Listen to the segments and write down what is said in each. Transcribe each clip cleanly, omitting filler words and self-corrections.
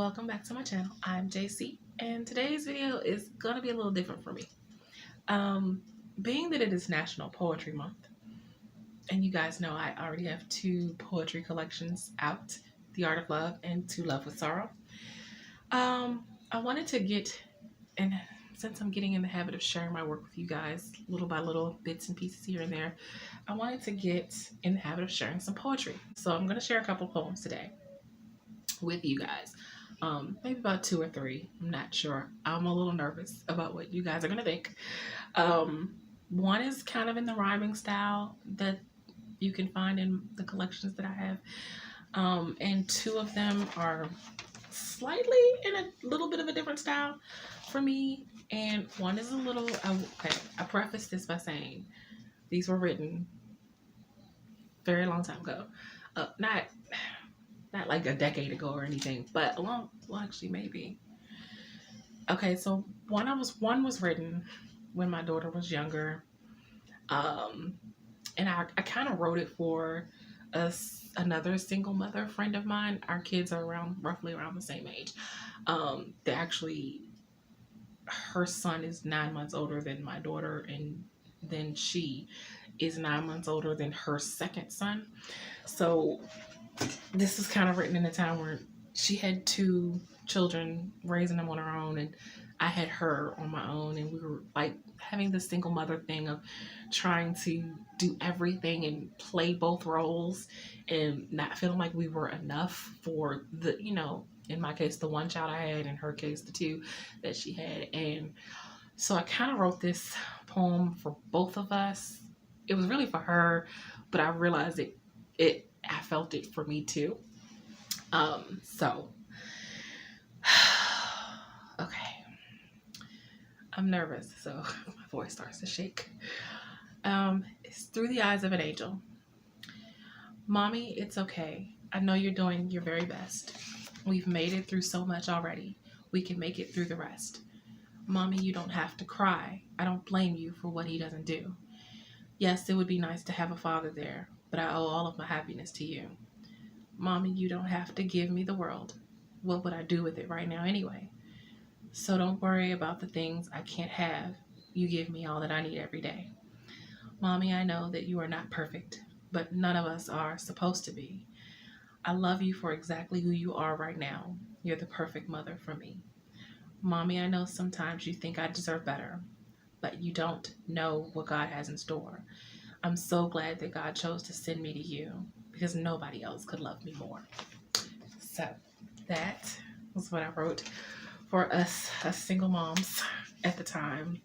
Welcome back to my channel. I'm JC, and today's video is gonna be a little different for me. Being that it is National Poetry Month, and you guys know I already have two poetry collections out, The Art of Love and To Love with Sorrow. I wanted to get, and since I'm getting in the habit of sharing my work with you guys little by little, bits and pieces here and there, I wanted to get in the habit of sharing some poetry. So I'm gonna share a couple poems today with you guys. Maybe about two or three. I'm not sure. I'm a little nervous about what you guys are gonna think. One is kind of in the rhyming style that you can find in the collections that I have, and two of them are slightly in a little bit of a different style for me, and one is a little. Okay, I preface this by saying these were written very long time ago. Not like a decade ago or anything, but well, actually maybe. Okay, so one was written when my daughter was younger, and I kind of wrote it for another single mother friend of mine. Our kids are roughly around the same age. They actually, her son is 9 months older than my daughter, and then she is 9 months older than her second son. So this is kind of written in a time where she had two children, raising them on her own, and I had her on my own, and we were like having this single mother thing of trying to do everything and play both roles and not feeling like we were enough for the, in my case, the one child I had, in her case, the two that she had. And so I kind of wrote this poem for both of us. It was really for her, but I realized I felt it for me too. So, okay. I'm nervous, so my voice starts to shake. It's through the eyes of an angel. Mommy, it's okay. I know you're doing your very best. We've made it through so much already. We can make it through the rest. Mommy, you don't have to cry. I don't blame you for what he doesn't do. Yes, it would be nice to have a father there, but I owe all of my happiness to you. Mommy, you don't have to give me the world. What would I do with it right now anyway? So don't worry about the things I can't have. You give me all that I need every day. Mommy, I know that you are not perfect, but none of us are supposed to be. I love you for exactly who you are right now. You're the perfect mother for me. Mommy, I know sometimes you think I deserve better, but you don't know what God has in store. I'm so glad that God chose to send me to you, because nobody else could love me more. So that was what I wrote for us single moms at the time.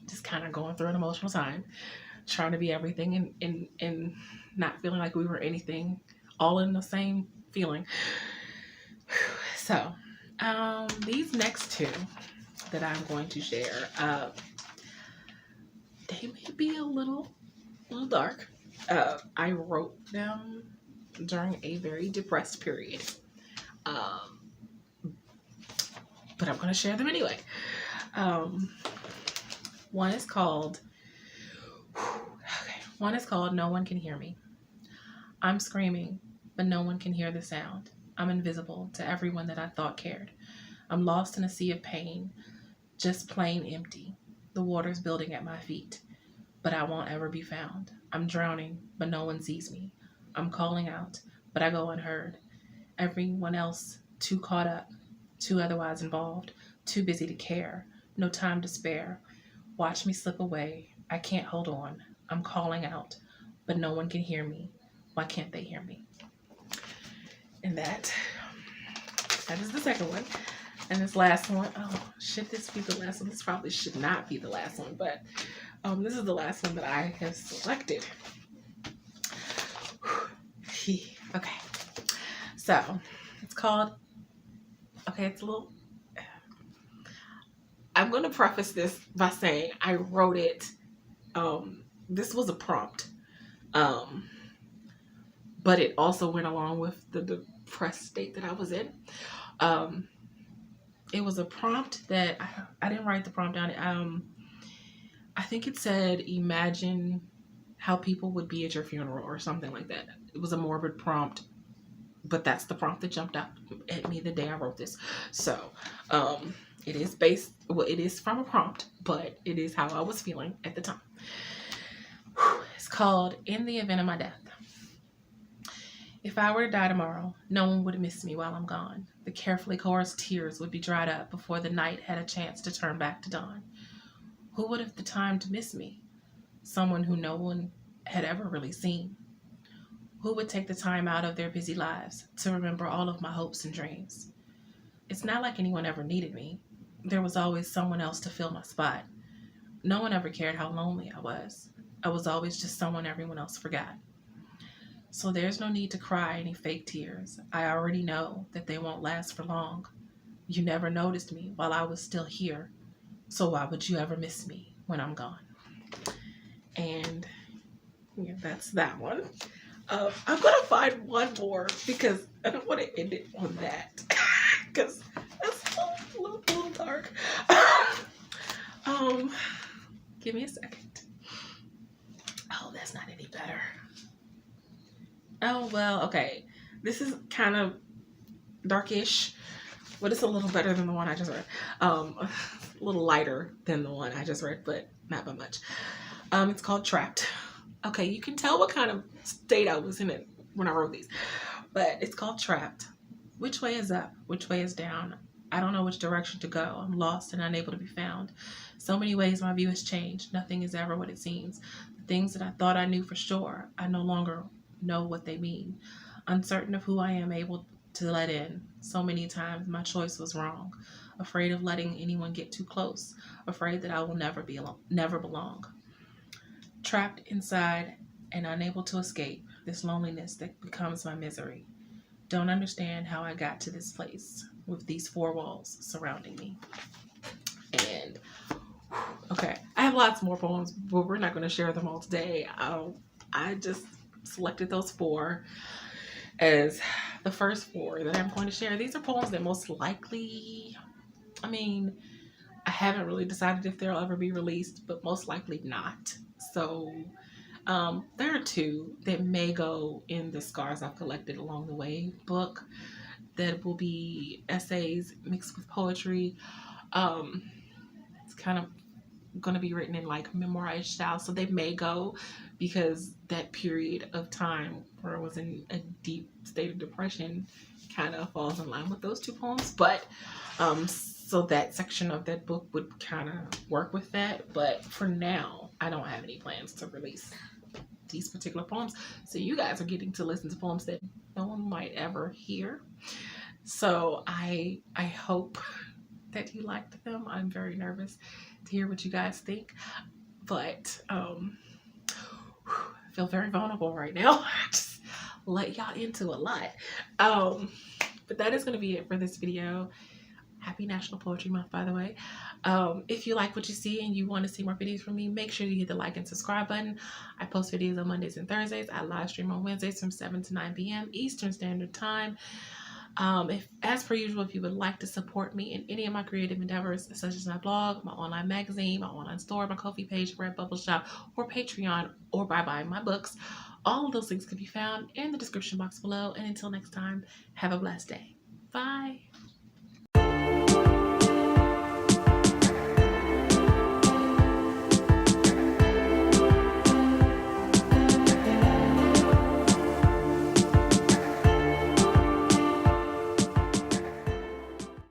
Just kind of going through an emotional time, trying to be everything and not feeling like we were anything, all in the same feeling. So these next two that I'm going to share, they may be a little dark. I wrote them during a very depressed period, but I'm going to share them anyway. One is called No One Can Hear Me. I'm screaming, but no one can hear the sound. I'm invisible to everyone that I thought cared. I'm lost in a sea of pain, just plain empty. The water's building at my feet, but I won't ever be found. I'm drowning, but no one sees me. I'm calling out, but I go unheard. Everyone else too caught up, too otherwise involved, too busy to care, no time to spare. Watch me slip away. I can't hold on. I'm calling out, but no one can hear me. Why can't they hear me? And that is the second one. And this last one, should this be the last one? This probably should not be the last one, but this is the last one that I have selected. Okay. So, it's called, it's a little, I'm going to preface this by saying I wrote it, this was a prompt, but it also went along with the depressed state that I was in. It was a prompt that I didn't write the prompt down. I think it said, imagine how people would be at your funeral or something like that. It was a morbid prompt. but that's the prompt that jumped out at me the day I wrote this. So it is it is from a prompt, but it is how I was feeling at the time. It's called In the Event of My Death. If I were to die tomorrow, no one would miss me while I'm gone. The carefully chorused tears would be dried up before the night had a chance to turn back to dawn. Who would have the time to miss me? Someone who no one had ever really seen. Who would take the time out of their busy lives to remember all of my hopes and dreams? It's not like anyone ever needed me. There was always someone else to fill my spot. No one ever cared how lonely I was. I was always just someone everyone else forgot. So there's no need to cry any fake tears. I already know that they won't last for long. You never noticed me while I was still here. So why would you ever miss me when I'm gone? And yeah, that's that one. I'm going to find one more because I don't want to end it on that. Because that's a little dark. Give me a second. Oh, that's not any better. Oh, well, okay. This is kind of darkish, but it's a little better than the one I just read. A little lighter than the one I just read, but not by much. It's called Trapped. Okay, you can tell what kind of state I was in it when I wrote these, but it's called Trapped. Which way is up? Which way is down? I don't know which direction to go. I'm lost and unable to be found. So many ways my view has changed. Nothing is ever what it seems. The things that I thought I knew for sure, I no longer know what they mean. Uncertain of who I am able to let in. So many times my choice was wrong. Afraid of letting anyone get too close. Afraid that I will never belong. Trapped inside and unable to escape this loneliness that becomes my misery. Don't understand how I got to this place with these four walls surrounding me. And okay, I have lots more poems, but we're not going to share them all today. I just selected those four as the first four that I'm going to share. These are poems that most likely, I haven't really decided if they'll ever be released, but most likely not. So there are two that may go in the Scars I've Collected Along the Way book that will be essays mixed with poetry. It's kind of going to be written in like memoir-ish style, so they may go because that period of time where I was in a deep state of depression kind of falls in line with those two poems. But so that section of that book would kind of work with that. But for now, I don't have any plans to release these particular poems. So you guys are getting to listen to poems that no one might ever hear. So I hope that you liked them. I'm very nervous to hear what you guys think. But I feel very vulnerable right now. Just let y'all into a lot. But that is going to be it for this video. Happy National Poetry Month, by the way. If you like what you see and you want to see more videos from me, make sure you hit the like and subscribe button. I post videos on Mondays and Thursdays. I live stream on Wednesdays from 7 to 9 p.m. Eastern Standard Time. As per usual, if you would like to support me in any of my creative endeavors, such as my blog, my online magazine, my online store, my Ko-fi page, Redbubble shop, or Patreon, or by buying my books, all of those links can be found in the description box below. And until next time, have a blessed day. Bye.